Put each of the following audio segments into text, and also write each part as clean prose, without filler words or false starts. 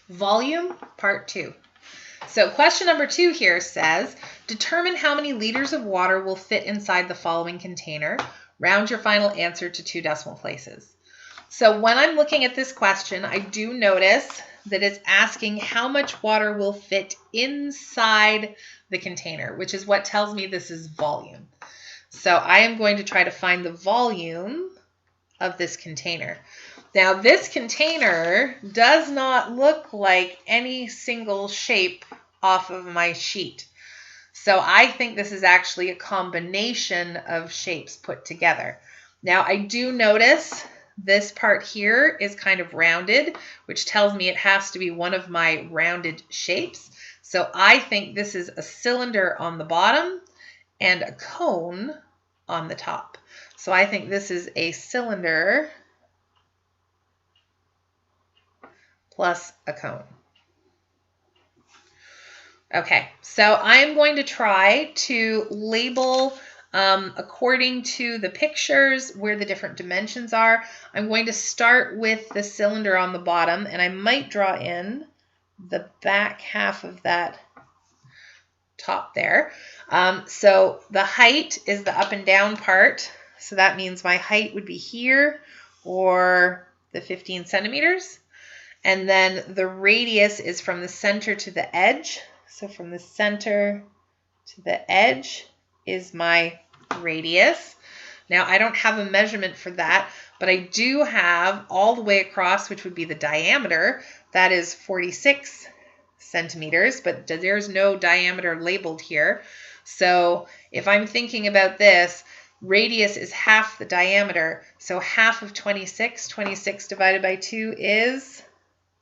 Volume, part 2. So question number 2 here says, determine how many liters of water will fit inside the following container. Round your final answer to 2 decimal places. So when I'm looking at this question, I do notice that it's asking how much water will fit inside the container, which is what tells me this is volume. So I am going to try to find the volume of this container. Now this container does not look like any single shape off of my sheet. So I think this is actually a combination of shapes put together. Now I do notice this part here is kind of rounded, which tells me it has to be one of my rounded shapes. So I think this is a cylinder on the bottom and a cone on the top. So I think this is a cylinder plus a cone. Okay, so I'm going to try to label according to the pictures where the different dimensions are. I'm going to start with the cylinder on the bottom, and I might draw in the back half of that top there. So the height is the up and down part. So that means my height would be here, or the 15 centimeters. And then the radius is from the center to the edge. So from the center to the edge is my radius. Now I don't have a measurement for that, but I do have all the way across, which would be the diameter. That is 46 centimeters, but there's no diameter labeled here. So if I'm thinking about this, radius is half the diameter. So half of 26, 26 divided by 2 is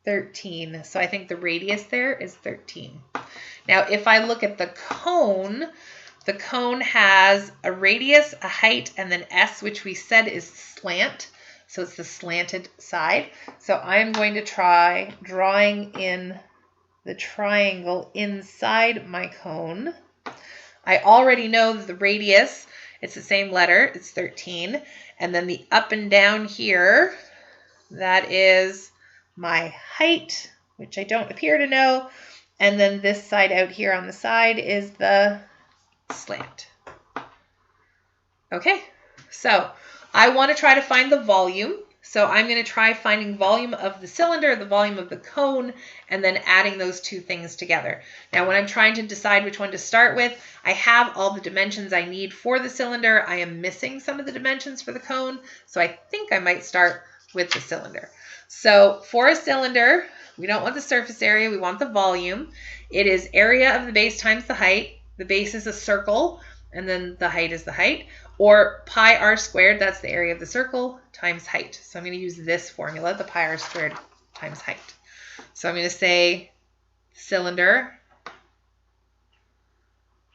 13. So I think the radius there is 13. Now, if I look at the cone has a radius, a height, and then S, which we said is slant. So it's the slanted side. So I'm going to try drawing in the triangle inside my cone. I already know that the radius, it's the same letter, it's 13. And then the up and down here, that is my height, which I don't appear to know. And then this side out here on the side is the slant. Okay, so I want to try to find the volume. So I'm going to try finding volume of the cylinder, the volume of the cone, and then adding those two things together. Now, when I'm trying to decide which one to start with, I have all the dimensions I need for the cylinder. I am missing some of the dimensions for the cone, so I think I might start with the cylinder. So for a cylinder, we don't want the surface area, we want the volume. It is area of the base times the height. The base is a circle, and then the height is the height. Or pi r squared, that's the area of the circle, times height. So I'm going to use this formula, the pi r squared times height. So I'm going to say cylinder. I'm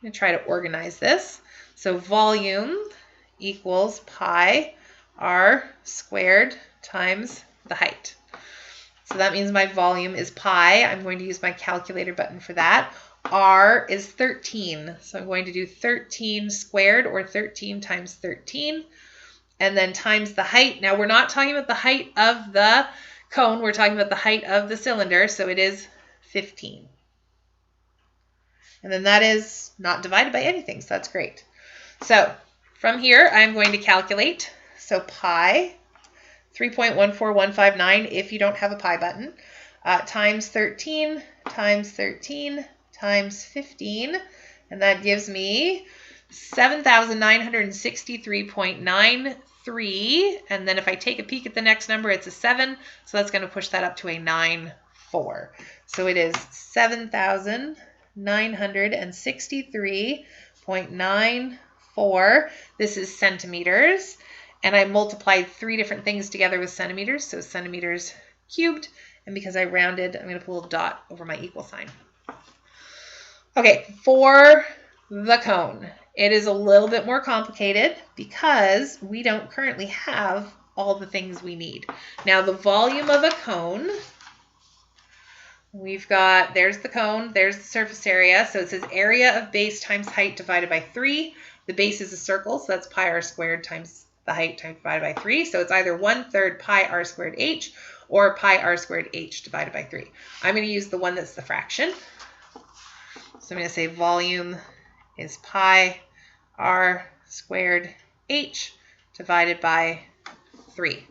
going to try to organize this. So volume equals pi r squared times the height. So that means my volume is pi. I'm going to use my calculator button for that. R is 13. So I'm going to do 13 squared, or 13 times 13. And then times the height. Now we're not talking about the height of the cone. We're talking about the height of the cylinder. So it is 15. And then that is not divided by anything. So that's great. So from here, I'm going to calculate. So pi, 3.14159 if you don't have a pi button, times 13 times 13 times 15, and that gives me 7,963.93, and then if I take a peek at the next number, it's a 7, so that's going to push that up to a 9.4. So it is 7,963.94. This is centimeters, and I multiplied 3 different things together with centimeters, so centimeters cubed, and because I rounded, I'm going to put a little dot over my equal sign. Okay, for the cone, it is a little bit more complicated because we don't currently have all the things we need. Now, the volume of a cone, we've got, there's the cone, there's the surface area. So it says area of base times height divided by 3. The base is a circle, so that's pi r squared times the height divided by 3. So it's either 1/3 pi r squared h or pi r squared h divided by 3. I'm going to use the one that's the fraction. So I'm going to say volume is pi r squared h divided by 3.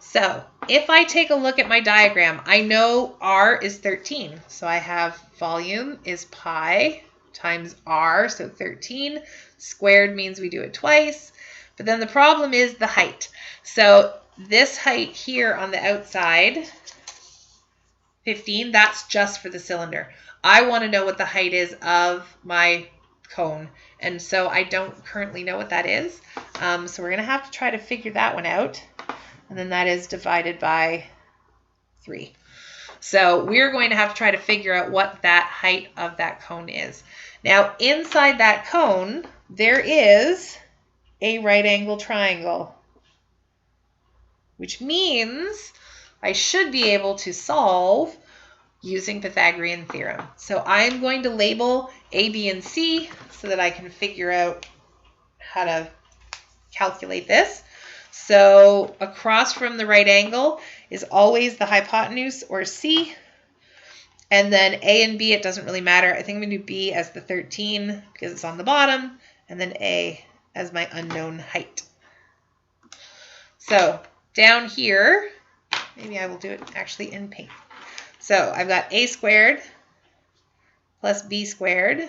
So if I take a look at my diagram, I know r is 13. So I have volume is pi times r, so 13. Squared means we do it twice. But then the problem is the height. So this height here on the outside, 15, that's just for the cylinder. I want to know what the height is of my cone. And so I don't currently know what that is. So we're going to have to try to figure that one out. And then that is divided by 3. So we're going to have to try to figure out what that height of that cone is. Now, inside that cone, there is a right angle triangle, which means I should be able to solve using Pythagorean theorem. So I'm going to label A, B, and C so that I can figure out how to calculate this. So across from the right angle is always the hypotenuse, or C. And then A and B, it doesn't really matter. I think I'm going to do B as the 13 because it's on the bottom, and then A as my unknown height. So down here, maybe I will do it actually in pink. So I've got A squared plus B squared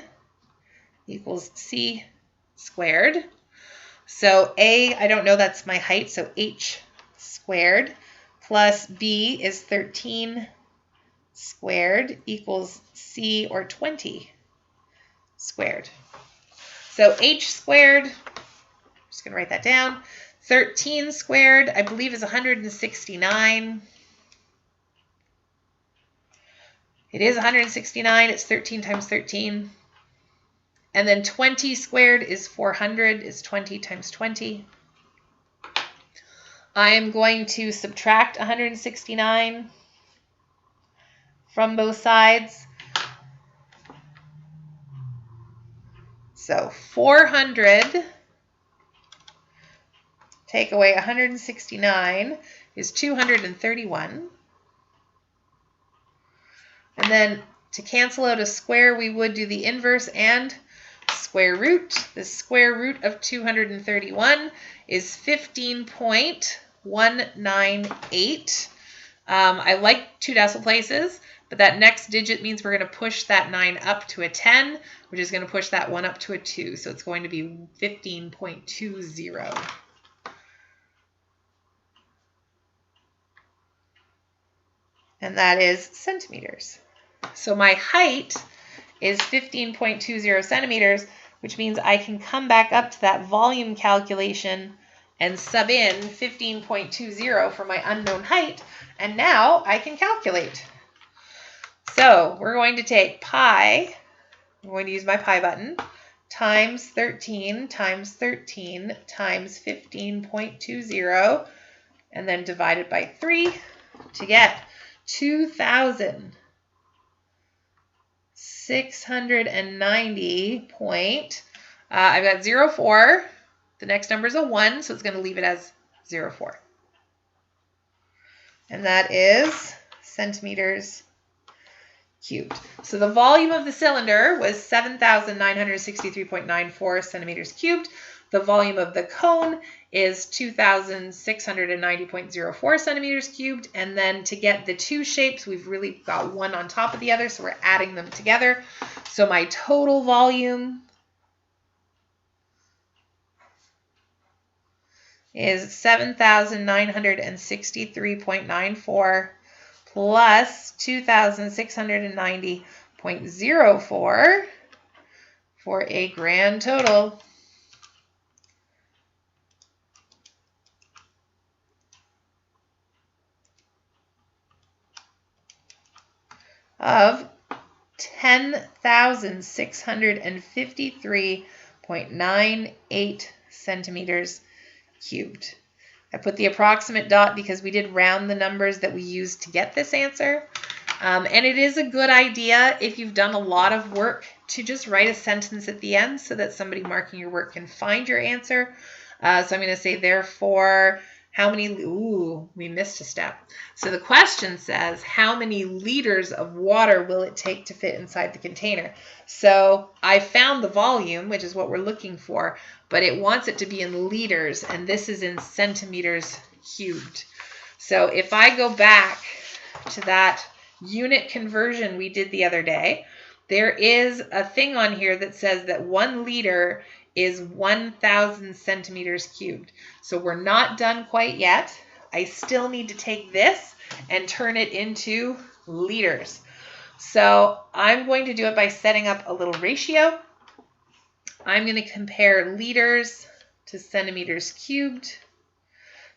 equals C squared. So A, I don't know, that's my height, so H squared plus B is 13 squared equals C, or 20 squared. So H squared, I'm just going to write that down, 13 squared, I believe is 169. It is 169, it's 13 times 13. And then 20 squared is 400, is 20 times 20. I am going to subtract 169 from both sides. So 400 take away 169 is 231. And then to cancel out a square, we would do the inverse and square root. The square root of 231 is 15.198. I like 2 decimal places, but that next digit means we're going to push that 9 up to a 10, which is going to push that 1 up to a 2. So it's going to be 15.20. And that is centimeters. So my height is 15.20 centimeters, which means I can come back up to that volume calculation and sub in 15.20 for my unknown height, and now I can calculate. So we're going to take pi, I'm going to use my pi button, times 13 times 13 times 15.20, and then divided by 3 to get 2,690 I've got 0.4. The next number is a 1, so it's going to leave it as 0.4. And that is centimeters cubed. So the volume of the cylinder was 7,963.94 centimeters cubed. The volume of the cone is 2,690.04 centimeters cubed. And then to get the two shapes, we've really got one on top of the other, so we're adding them together. So my total volume is 7,963.94 plus 2,690.04 for a grand total of 10,653.98 centimeters cubed. I put the approximate dot because we did round the numbers that we used to get this answer. And it is a good idea if you've done a lot of work to just write a sentence at the end so that somebody marking your work can find your answer. So I'm going to say, therefore, how many, ooh, we missed a step. So the question says, how many liters of water will it take to fit inside the container? So I found the volume, which is what we're looking for, but it wants it to be in liters, and this is in centimeters cubed. So if I go back to that unit conversion we did the other day, there is a thing on here that says that 1 liter is 1,000 centimeters cubed. So we're not done quite yet. I still need to take this and turn it into liters. So I'm going to do it by setting up a little ratio. I'm going to compare liters to centimeters cubed.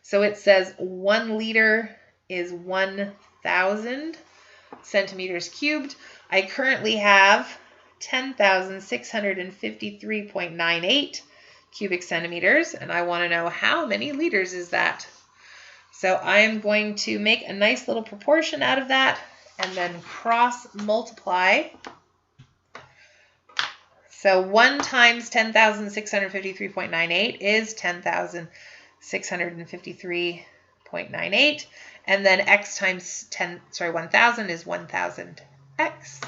So it says 1 liter is 1,000 centimeters cubed. I currently have 10,653.98 cubic centimeters, and I want to know how many liters is that. So I am going to make a nice little proportion out of that and then cross multiply. So 1 times 10,653.98 is 10,653.98. And then x times 1,000 is 1,000x.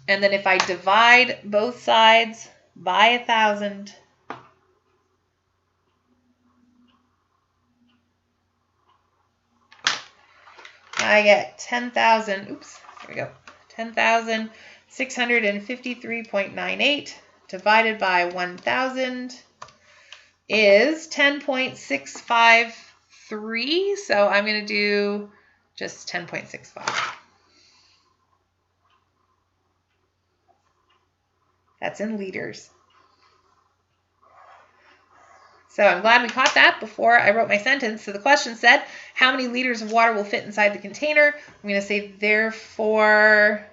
And then if I divide both sides by 1,000, I get 10,000, oops, here we go, 10,653.98 divided by 1,000 is 10.653. So I'm going to do just 10.65. That's in liters. So I'm glad we caught that before I wrote my sentence. So the question said, how many liters of water will fit inside the container? I'm going to say, therefore,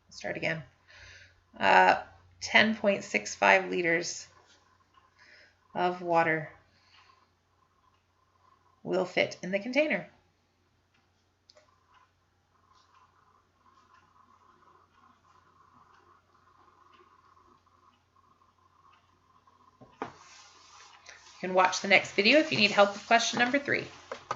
start again, 10.65 liters of water will fit in the container. You can watch the next video if you need help with question number 3.